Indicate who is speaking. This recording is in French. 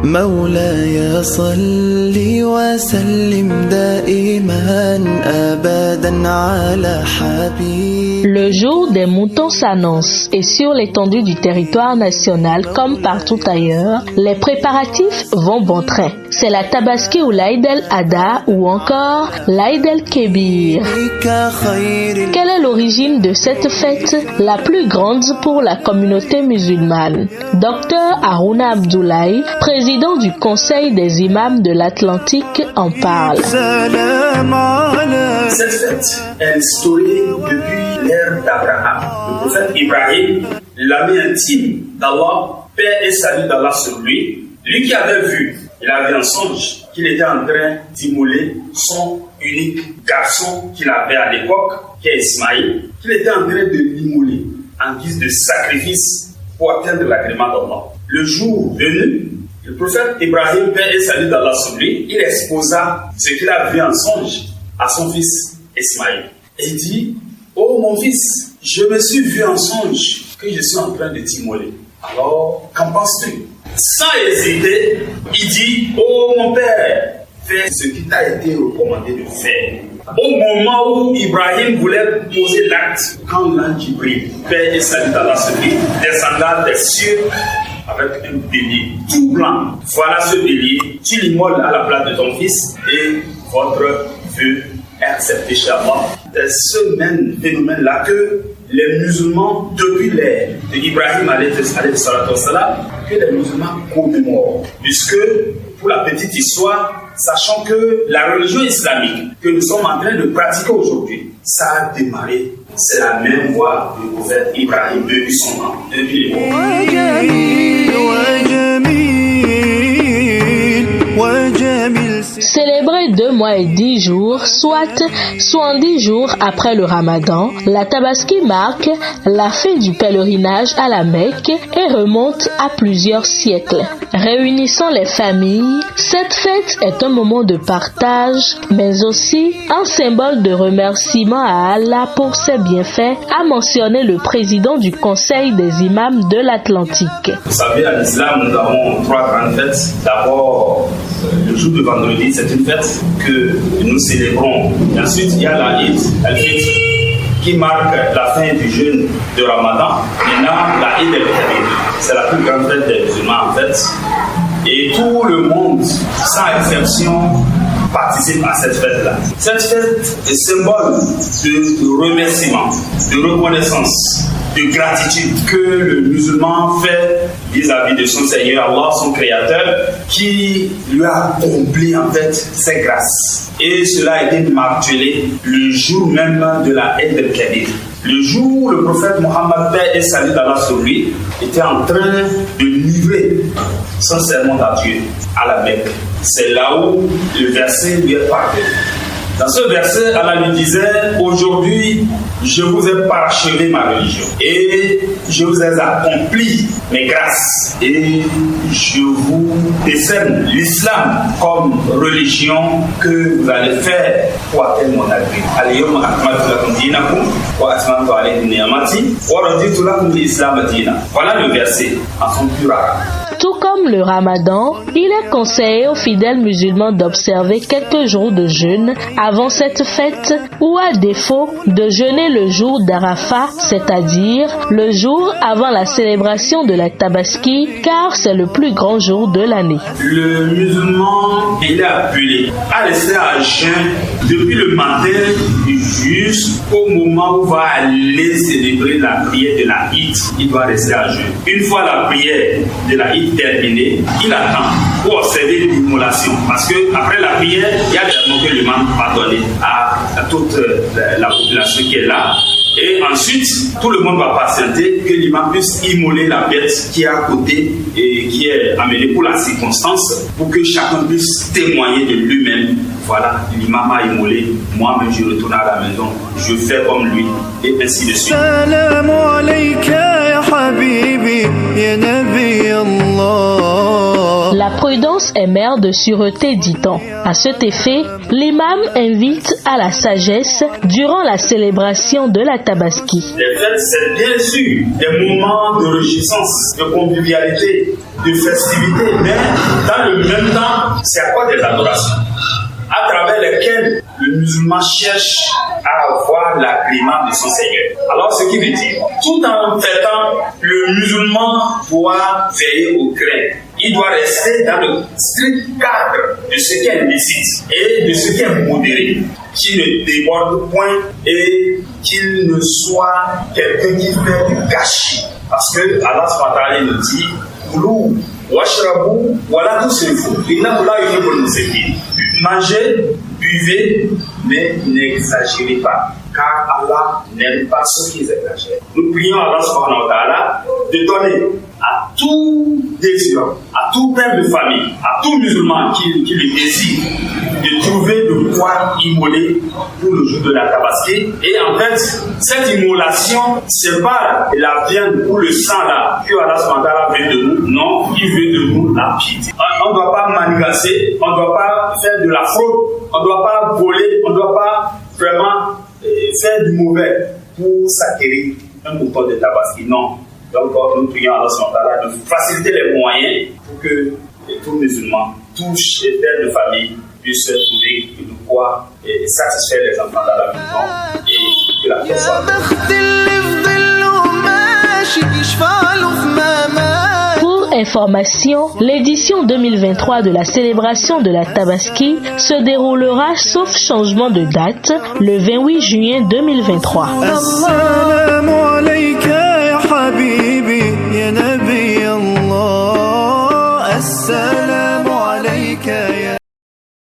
Speaker 1: مولاي صل وسلم دائما أبدا على حبيب.
Speaker 2: Le jour des moutons s'annonce et sur l'étendue du territoire national comme partout ailleurs, les préparatifs vont bon train. C'est la Tabaski ou l'Aïd el-Adha ou encore l'Aïd el-Kébir. Quelle est l'origine de cette fête, la plus grande pour la communauté musulmane? Dr Harouna Abdoulaye, président du Conseil des imams de l'Atlantique, en parle.
Speaker 3: Cette fête est instaurée depuis l'ère d'Abraham. Le prophète Ibrahim, l'ami intime d'Allah, paix et salut d'Allah sur lui, lui qui avait vu, il avait un songe qu'il était en train d'immoler son unique garçon qu'il avait à l'époque, qui est Ismaïl, qu'il était en train de l'immoler en guise de sacrifice pour atteindre l'agrément d'Allah. Le jour venu, le prophète Ibrahim, paix et salut d'Allah sur lui, il exposa ce qu'il a vu en songe à son fils Ismaïl. Et il dit: oh mon fils, je me suis vu en songe que je suis en train de t'immoler. Alors, qu'en penses-tu? Sans hésiter, il dit: oh mon père, fais ce qui t'a été recommandé de faire. Au moment où Ibrahim voulait poser l'acte, quand l'ange Jibril, paix et salut d'Allah sur lui, descenda des cieux avec un bélier tout blanc. Voilà ce bélier, tu l'immoles à la place de ton fils et votre vœu est accepté chez Allah. C'est ce même phénomène-là que les musulmans, depuis l'ère d'Ibrahim que les musulmans commémorent. Puisque, pour la petite histoire, sachant que la religion islamique que nous sommes en train de pratiquer aujourd'hui, ça a démarré, c'est la même voie du prophète Ibrahim depuis son temps, depuis
Speaker 2: Célébrée 2 mois et 10 jours, soit 70 jours après le Ramadan, la Tabaski marque la fin du pèlerinage à la Mecque et remonte à plusieurs siècles. Réunissant les familles, cette fête est un moment de partage, mais aussi un symbole de remerciement à Allah pour ses bienfaits, a mentionné le président du Conseil des imams de l'Atlantique.
Speaker 3: Vous savez, à l'islam, nous avons 3 grandes fêtes. D'abord, le jour de vendredi, c'est une fête que nous célébrons. Et ensuite, il y a la Eid al-Fitr qui marque la fin du jeûne de Ramadan. Maintenant, la Eid el-Kabir, c'est la plus grande fête des musulmans en fait. Et tout le monde, sans exception, participe à cette fête-là. Cette fête est symbole de remerciement, de reconnaissance, de gratitude que le musulman fait vis-à-vis de son Seigneur Allah, son Créateur, qui lui a accompli en fait ses grâces. Et cela a été martelé le jour même de la Eid el-Kabir. Le jour où le prophète Mohammed, paix et salut d'Allah sur lui, était en train de livrer son serment à Dieu à la Mecque. C'est là où le verset lui est parlé. Dans ce verset, Allah lui disait: aujourd'hui, je vous ai parachevé ma religion et je vous ai accompli mes grâces et je vous décerne l'islam comme religion que vous allez faire pour atteindre mon agrément. Voilà le verset en son pur arabe.
Speaker 2: Tout comme le Ramadan, il est conseillé aux fidèles musulmans d'observer quelques jours de jeûne avant cette fête ou à défaut de jeûner le jour d'Arafat, c'est-à-dire le jour avant la célébration de la Tabaski, car c'est le plus grand jour de l'année.
Speaker 3: Le musulman, il est appelé à rester à jeûn depuis le matin jusqu'au moment où va aller célébrer la prière de la Eid. Il doit rester à jeûn. Une fois la prière de la Eid terminée, il attend pour observer l'immolation. Parce que après la prière, il y a des mots que l'imam va donner à toute la population qui est là. Et ensuite, tout le monde va patienter que l'imam puisse immoler la bête qui est à côté et qui est amenée pour la circonstance, pour que chacun puisse témoigner de lui-même. Voilà, l'imam a immolé, moi-même je retourne à la maison, je fais comme lui, et ainsi de suite.
Speaker 2: La prudence est mère de sûreté, dit-on. À cet effet, l'imam invite à la sagesse durant la célébration de la Tabaski.
Speaker 3: Les fêtes, c'est bien sûr des moments de réjouissance, de convivialité, de festivité, mais Dans le même temps, c'est à quoi des adorations à travers lesquelles le musulman cherche à avoir l'agrément de son Seigneur. Alors, ce qui veut dire, tout en fêtant, le musulman doit veiller au craint. Il doit rester dans le strict cadre de ce qui est licite et de ce qui est modéré, qu'il ne déborde point et qu'il ne soit quelqu'un qui fait du gâchis. Parce que Allah subhanahu nous dit, Koulou, washrabou, voilà tout ce qu'il faut. Mangez, buvez, mais n'exagérez pas, car Allah n'aime pas ceux qui exagèrent. Nous prions Allah subhanahu wa ta'ala de donner à tout désirant, à tout père de famille, à tout musulman qui le désire, de trouver de quoi immoler pour le jour de la Tabaski. Et en fait, cette immolation, c'est pas la viande ou le sang là que Allah subhanahu wa ta'ala veut de nous. Non, il veut de nous la piété. On ne doit pas manigancer, on ne doit pas faire de la fraude, on ne doit pas voler, on ne doit pas vraiment faire du mauvais pour s'acquérir un mouton de Tabaski. Non. Donc, nous prions à Allah de faciliter les moyens pour que tout musulman, tout père de famille puisse trouver de quoi satisfaire les enfants dans la maison et que la paix soit.
Speaker 2: Pour information, l'édition 2023 de la célébration de la Tabaski se déroulera, sauf changement de date, le 28 juin 2023.